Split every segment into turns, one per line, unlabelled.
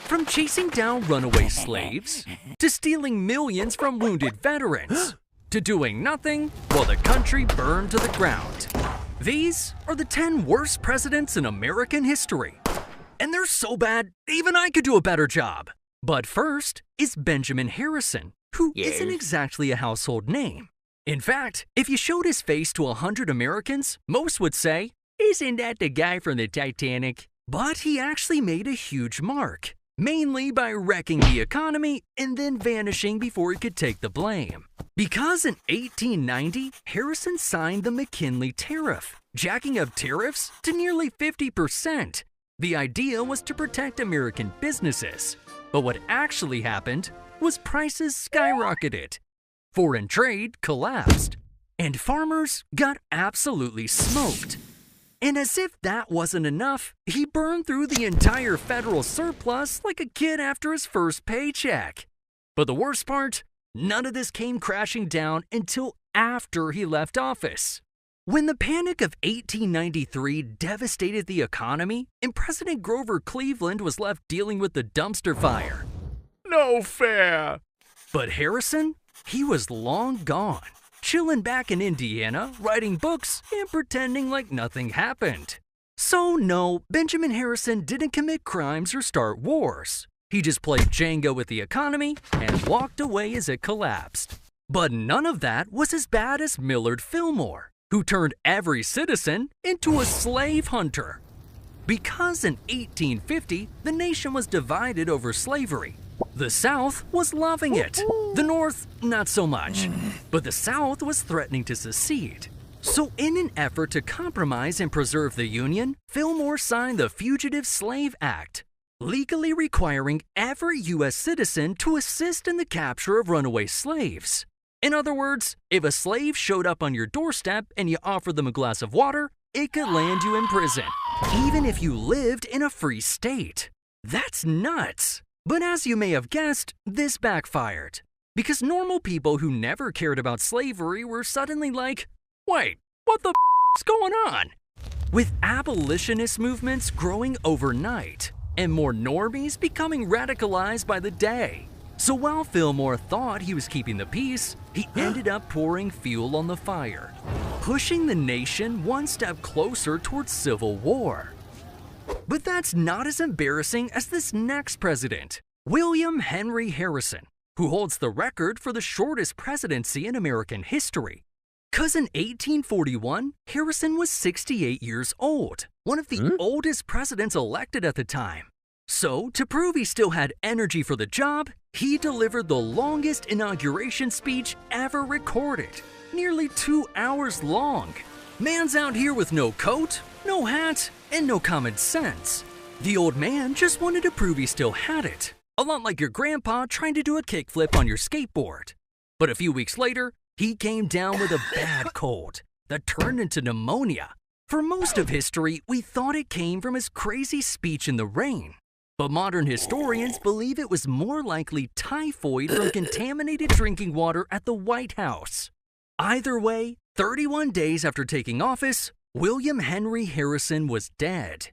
From chasing down runaway slaves, to stealing millions from wounded veterans, to doing nothing while the country burned to the ground. These are the 10 worst presidents in American history. And they're so bad, even I could do a better job. But first is Benjamin Harrison, who isn't exactly a household name. In fact, if you showed his face to 100 Americans, most would say, "Isn't that the guy from the Titanic?" But he actually made a huge mark, mainly by wrecking the economy and then vanishing before he could take the blame. Because in 1890, Harrison signed the McKinley Tariff, jacking up tariffs to nearly 50%. The idea was to protect American businesses, but what actually happened was prices skyrocketed. Foreign trade collapsed, and farmers got absolutely smoked. And as if that wasn't enough, he burned through the entire federal surplus like a kid after his first paycheck. But the worst part, none of this came crashing down until after he left office. When the Panic of 1893 devastated the economy and President Grover Cleveland was left dealing with the dumpster fire. No fair! But Harrison, he was long gone, chilling back in Indiana, writing books and pretending like nothing happened. So no, Benjamin Harrison didn't commit crimes or start wars. He just played Jenga with the economy and walked away as it collapsed. But none of that was as bad as Millard Fillmore, who turned every citizen into a slave hunter. Because in 1850, the nation was divided over slavery. The South was loving it. The North, not so much. But the South was threatening to secede. So in an effort to compromise and preserve the Union, Fillmore signed the Fugitive Slave Act, legally requiring every U.S. citizen to assist in the capture of runaway slaves. In other words, if a slave showed up on your doorstep and you offered them a glass of water, it could land you in prison, even if you lived in a free state. That's nuts. But as you may have guessed, this backfired. Because normal people who never cared about slavery were suddenly like, wait, what the is going on? With abolitionist movements growing overnight, and more normies becoming radicalized by the day. So while Fillmore thought he was keeping the peace, he ended up pouring fuel on the fire, pushing the nation one step closer towards civil war. But that's not as embarrassing as this next president, William Henry Harrison, who holds the record for the shortest presidency in American history. 'Cause in 1841, Harrison was 68 years old, one of the oldest presidents elected at the time. So, to prove he still had energy for the job, he delivered the longest inauguration speech ever recorded, nearly 2 hours long. Man's out here with no coat, no hat, and no common sense. The old man just wanted to prove he still had it, a lot like your grandpa trying to do a kickflip on your skateboard. But a few weeks later, he came down with a bad cold that turned into pneumonia. For most of history, we thought it came from his crazy speech in the rain. But modern historians believe it was more likely typhoid from contaminated drinking water at the White House. Either way, 31 days after taking office, William Henry Harrison was dead.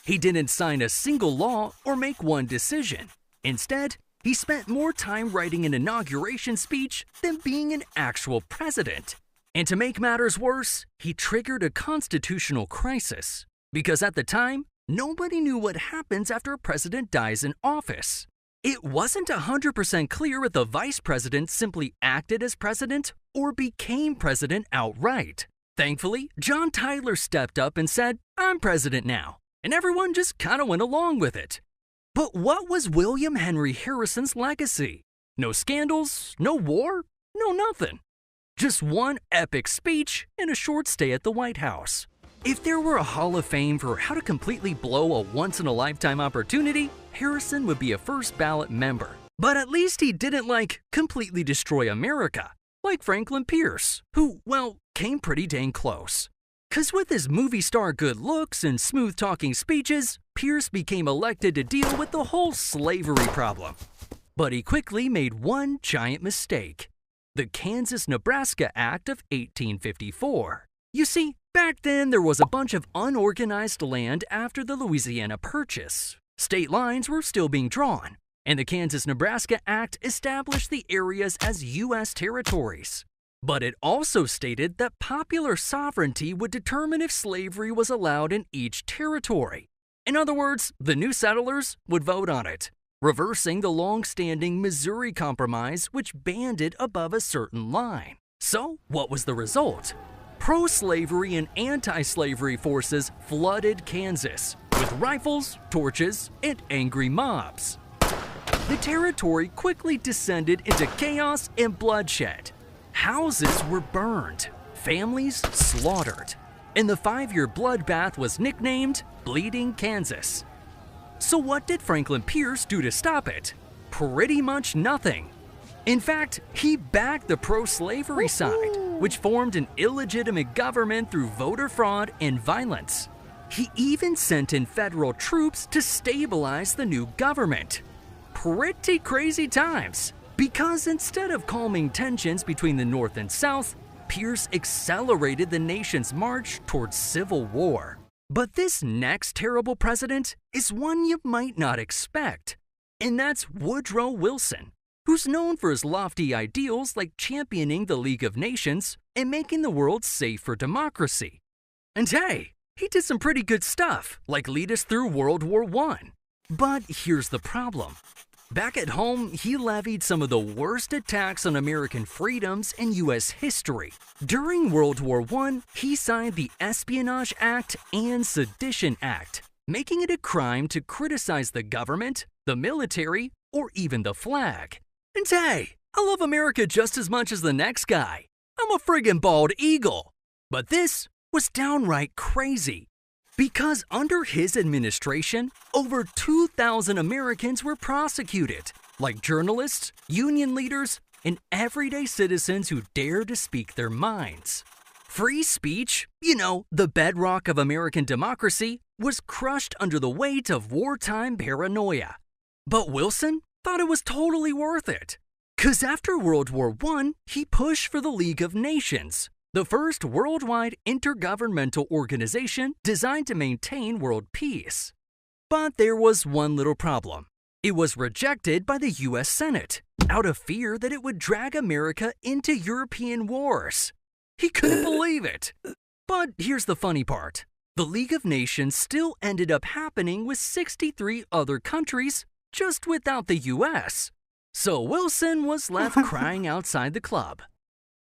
He didn't sign a single law or make one decision. Instead, he spent more time writing an inauguration speech than being an actual president. And to make matters worse, he triggered a constitutional crisis. Because at the time, nobody knew what happens after a president dies in office. It wasn't 100% clear if the vice president simply acted as president or became president outright. Thankfully, John Tyler stepped up and said, "I'm president now," and everyone just kind of went along with it. But what was William Henry Harrison's legacy? No scandals, no war, no nothing. Just one epic speech and a short stay at the White House. If there were a Hall of Fame for how to completely blow a once-in-a-lifetime opportunity, Harrison would be a first ballot member. But at least he didn't, completely destroy America, like Franklin Pierce, who, well, came pretty dang close. 'Cause with his movie star good looks and smooth-talking speeches, Pierce became elected to deal with the whole slavery problem. But he quickly made one giant mistake: the Kansas-Nebraska Act of 1854. You see, back then there was a bunch of unorganized land after the Louisiana Purchase. state lines were still being drawn, and the Kansas-Nebraska Act established the areas as U.S. territories. But it also stated that popular sovereignty would determine if slavery was allowed in each territory. In other words, the new settlers would vote on it, reversing the long-standing Missouri Compromise, which banned it above a certain line. So, what was the result? Pro-slavery and anti-slavery forces flooded Kansas with rifles, torches, and angry mobs. The territory quickly descended into chaos and bloodshed. Houses were burned, families slaughtered, and the 5-year bloodbath was nicknamed Bleeding Kansas. So what did Franklin Pierce do to stop it? Pretty much nothing. In fact, he backed the pro-slavery side, which formed an illegitimate government through voter fraud and violence. He even sent in federal troops to stabilize the new government. Pretty crazy times, because instead of calming tensions between the North and South, Pierce accelerated the nation's march towards civil war. But this next terrible president is one you might not expect, and that's Woodrow Wilson, who's known for his lofty ideals like championing the League of Nations and making the world safe for democracy. And hey, he did some pretty good stuff, like lead us through World War I. But here's the problem. Back at home, he levied some of the worst attacks on American freedoms in U.S. history. During World War I, he signed the Espionage Act and Sedition Act, making it a crime to criticize the government, the military, or even the flag. And hey, I love America just as much as the next guy. I'm a friggin' bald eagle. But this was downright crazy. Because under his administration, over 2,000 Americans were prosecuted, like journalists, union leaders, and everyday citizens who dared to speak their minds. Free speech, the bedrock of American democracy, was crushed under the weight of wartime paranoia. But Wilson thought it was totally worth it. 'Cause after World War I, he pushed for the League of Nations, the first worldwide intergovernmental organization designed to maintain world peace. But there was one little problem. It was rejected by the U.S. Senate, out of fear that it would drag America into European wars. He couldn't believe it. But here's the funny part. The League of Nations still ended up happening with 63 other countries, just without the U.S. So Wilson was left crying outside the club.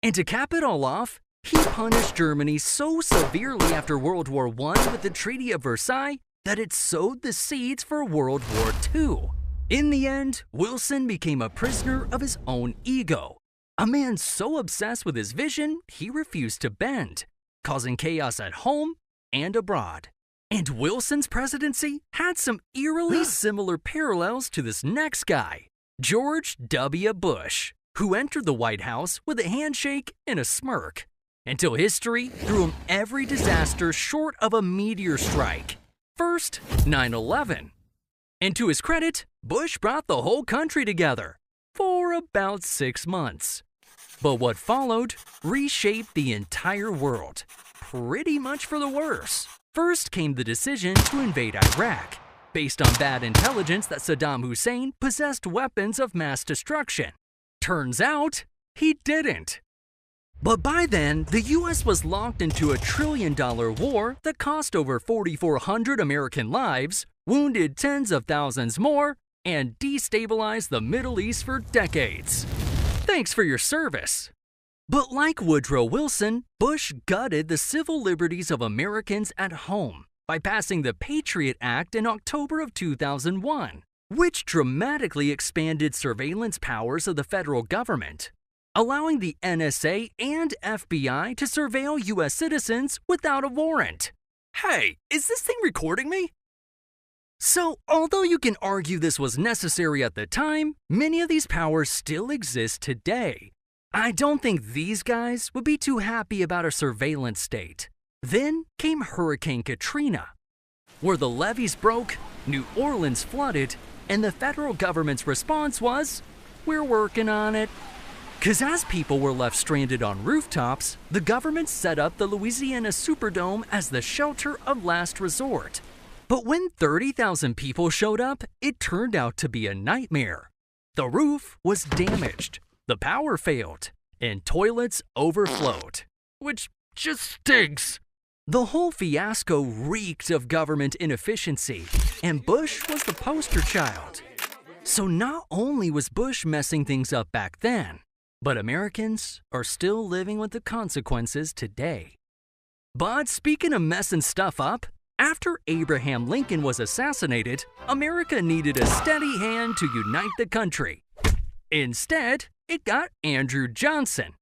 And to cap it all off, he punished Germany so severely after World War I with the Treaty of Versailles that it sowed the seeds for World War II. In the end, Wilson became a prisoner of his own ego, a man so obsessed with his vision he refused to bend, causing chaos at home and abroad. And Wilson's presidency had some eerily similar parallels to this next guy, George W. Bush, who entered the White House with a handshake and a smirk, until history threw him every disaster short of a meteor strike. First, 9/11. And to his credit, Bush brought the whole country together for about 6 months. But what followed reshaped the entire world, pretty much for the worse. First came the decision to invade Iraq, based on bad intelligence that Saddam Hussein possessed weapons of mass destruction. Turns out, he didn't. But by then, the US was locked into a $1 trillion war that cost over 4,400 American lives, wounded tens of thousands more, and destabilized the Middle East for decades. Thanks for your service. But like Woodrow Wilson, Bush gutted the civil liberties of Americans at home by passing the Patriot Act in October of 2001, which dramatically expanded surveillance powers of the federal government, allowing the NSA and FBI to surveil U.S. citizens without a warrant. Hey, is this thing recording me? So, although you can argue this was necessary at the time, many of these powers still exist today. I don't think these guys would be too happy about a surveillance state. Then came Hurricane Katrina, where the levees broke, New Orleans flooded, and the federal government's response was, "We're working on it." 'Cause as people were left stranded on rooftops, the government set up the Louisiana Superdome as the shelter of last resort. But when 30,000 people showed up, it turned out to be a nightmare. The roof was damaged, the power failed, and toilets overflowed, which just stinks. The whole fiasco reeked of government inefficiency, and Bush was the poster child. So not only was Bush messing things up back then, but Americans are still living with the consequences today. But speaking of messing stuff up, after Abraham Lincoln was assassinated, America needed a steady hand to unite the country. Instead, it got Andrew Johnson,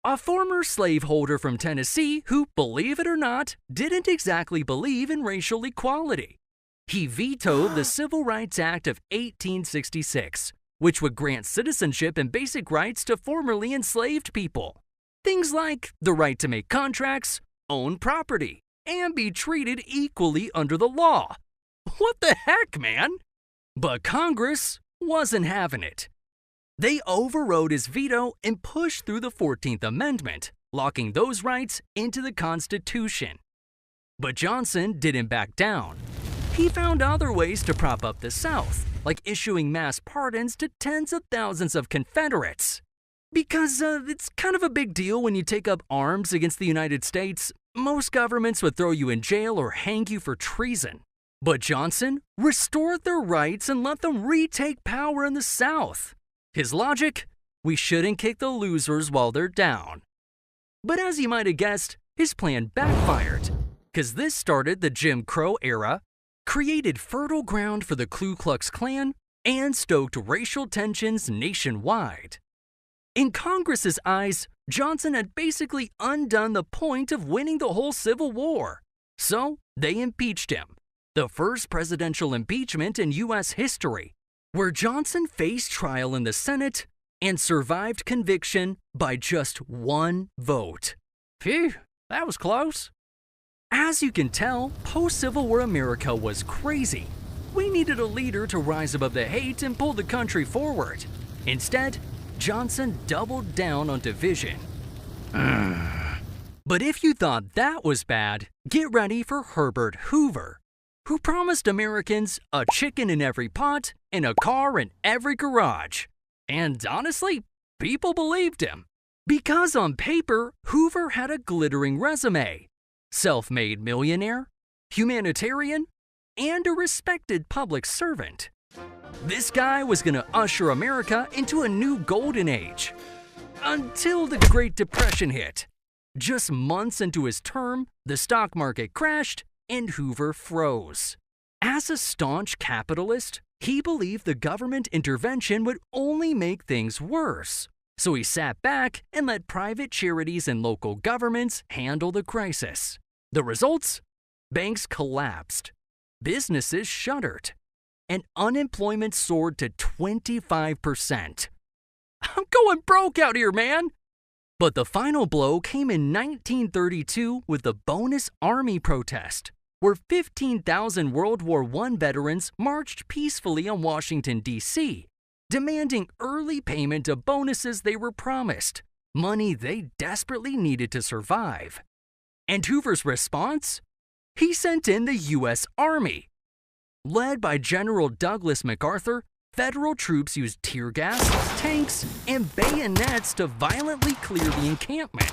a former slaveholder from Tennessee who, believe it or not, didn't exactly believe in racial equality. He vetoed the Civil Rights Act of 1866, which would grant citizenship and basic rights to formerly enslaved people. Things like the right to make contracts, own property, and be treated equally under the law. What the heck, man? But Congress wasn't having it. They overrode his veto and pushed through the 14th Amendment, locking those rights into the Constitution. But Johnson didn't back down. He found other ways to prop up the South, like issuing mass pardons to tens of thousands of Confederates. Because it's kind of a big deal when you take up arms against the United States. Most governments would throw you in jail or hang you for treason. But Johnson restored their rights and let them retake power in the South. His logic? We shouldn't kick the losers while they're down. But as you might have guessed, his plan backfired, because this started the Jim Crow era, created fertile ground for the Ku Klux Klan, and stoked racial tensions nationwide. In Congress's eyes, Johnson had basically undone the point of winning the whole Civil War. So they impeached him, the first presidential impeachment in U.S. history, where Johnson faced trial in the Senate and survived conviction by just one vote. Phew, that was close. As you can tell, post-Civil War America was crazy. We needed a leader to rise above the hate and pull the country forward. Instead, Johnson doubled down on division. But if you thought that was bad, get ready for Herbert Hoover, who promised Americans a chicken in every pot and a car in every garage. And honestly, people believed him. Because on paper, Hoover had a glittering resume. Self-made millionaire, humanitarian, and a respected public servant. This guy was going to usher America into a new golden age. Until the Great Depression hit. Just months into his term, the stock market crashed and Hoover froze. As a staunch capitalist, he believed the government intervention would only make things worse. So he sat back and let private charities and local governments handle the crisis. The results? Banks collapsed, businesses shuttered, and unemployment soared to 25%. I'm going broke out here, man! But the final blow came in 1932 with the Bonus Army protest, where 15,000 World War I veterans marched peacefully on Washington, D.C., demanding early payment of bonuses they were promised, money they desperately needed to survive. And Hoover's response? He sent in the U.S. Army. Led by General Douglas MacArthur, federal troops used tear gas, tanks, and bayonets to violently clear the encampment.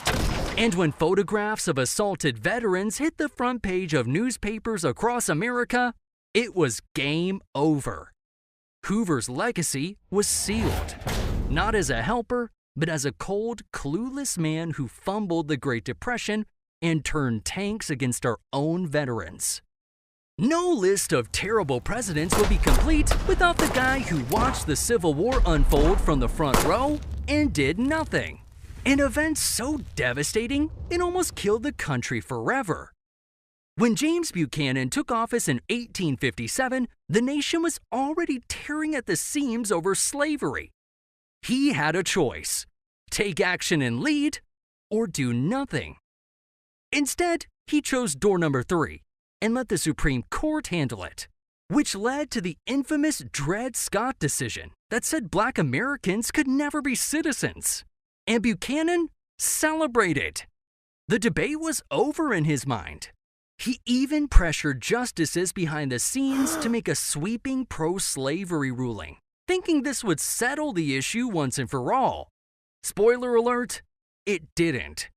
And when photographs of assaulted veterans hit the front page of newspapers across America, it was game over. Hoover's legacy was sealed, not as a helper, but as a cold, clueless man who fumbled the Great Depression and turned tanks against our own veterans. No list of terrible presidents would be complete without the guy who watched the Civil War unfold from the front row and did nothing. An event so devastating, it almost killed the country forever. When James Buchanan took office in 1857, the nation was already tearing at the seams over slavery. He had a choice: take action and lead, or do nothing. Instead, he chose door number 3 and let the Supreme Court handle it, which led to the infamous Dred Scott decision that said Black Americans could never be citizens. And Buchanan celebrated. The debate was over in his mind. He even pressured justices behind the scenes to make a sweeping pro-slavery ruling, thinking this would settle the issue once and for all. Spoiler alert, it didn't.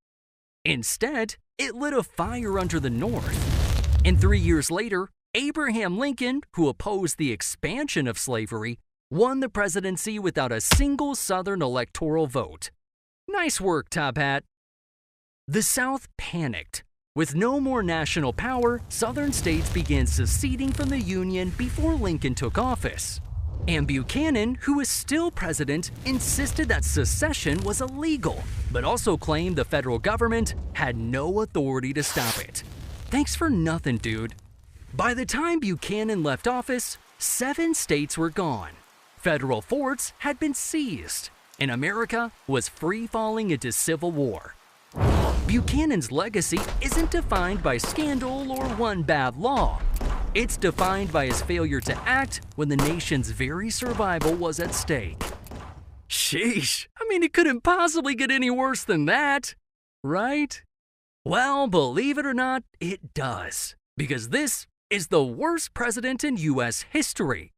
Instead, it lit a fire under the North. And 3 years later, Abraham Lincoln, who opposed the expansion of slavery, won the presidency without a single Southern electoral vote. Nice work, Top Hat. The South panicked. With no more national power, Southern states began seceding from the Union before Lincoln took office. And Buchanan, who was still president, insisted that secession was illegal, but also claimed the federal government had no authority to stop it. Thanks for nothing, dude. By the time Buchanan left office, 7 states were gone. Federal forts had been seized, and America was free-falling into civil war. Buchanan's legacy isn't defined by scandal or one bad law. It's defined by his failure to act when the nation's very survival was at stake. Sheesh, I mean, it couldn't possibly get any worse than that, right? Well, believe it or not, it does, because this is the worst president in U.S. history.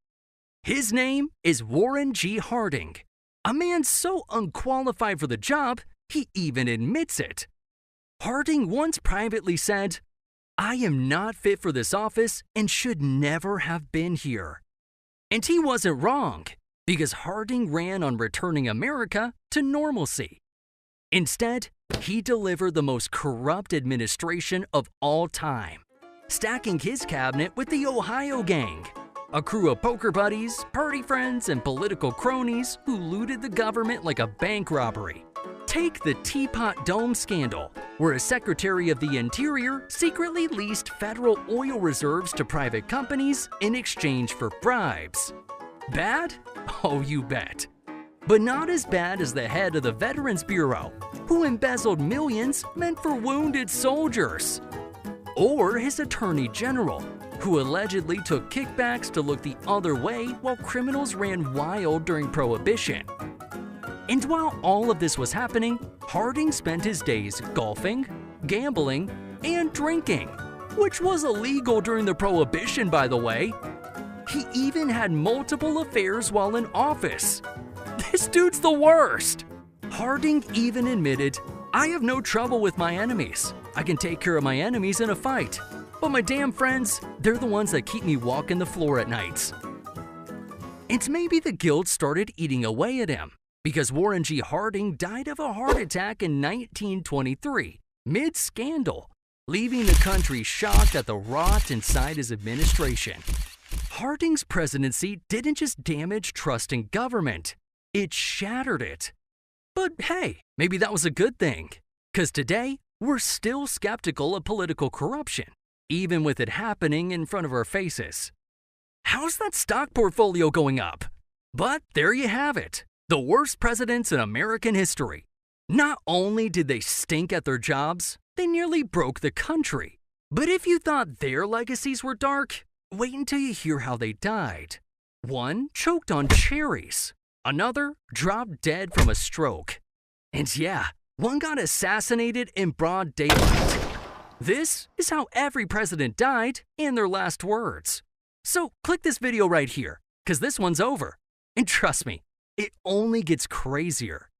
His name is Warren G. Harding, a man so unqualified for the job, he even admits it. Harding once privately said, "I am not fit for this office and should never have been here." And he wasn't wrong, because Harding ran on returning America to normalcy. Instead, he delivered the most corrupt administration of all time, stacking his cabinet with the Ohio Gang, a crew of poker buddies, party friends, and political cronies who looted the government like a bank robbery. Take the Teapot Dome scandal, where a Secretary of the Interior secretly leased federal oil reserves to private companies in exchange for bribes. Bad? Oh, you bet. But not as bad as the head of the Veterans Bureau, who embezzled millions meant for wounded soldiers. Or his Attorney General, who allegedly took kickbacks to look the other way while criminals ran wild during Prohibition. And while all of this was happening, Harding spent his days golfing, gambling, and drinking, which was illegal during the Prohibition, by the way. He even had multiple affairs while in office. This dude's the worst. Harding even admitted, "I have no trouble with my enemies. I can take care of my enemies in a fight. But my damn friends, they're the ones that keep me walking the floor at nights." And maybe the guilt started eating away at him, because Warren G. Harding died of a heart attack in 1923, mid-scandal, leaving the country shocked at the rot inside his administration. Harding's presidency didn't just damage trust in government, it shattered it. But hey, maybe that was a good thing, because today, we're still skeptical of political corruption, even with it happening in front of our faces. How's that stock portfolio going up? But there you have it. The worst presidents in American history. Not only did they stink at their jobs, they nearly broke the country. But if you thought their legacies were dark, wait until you hear how they died. One choked on cherries. Another dropped dead from a stroke. And yeah, one got assassinated in broad daylight. This is how every president died and their last words. So click this video right here, because this one's over. And trust me, it only gets crazier.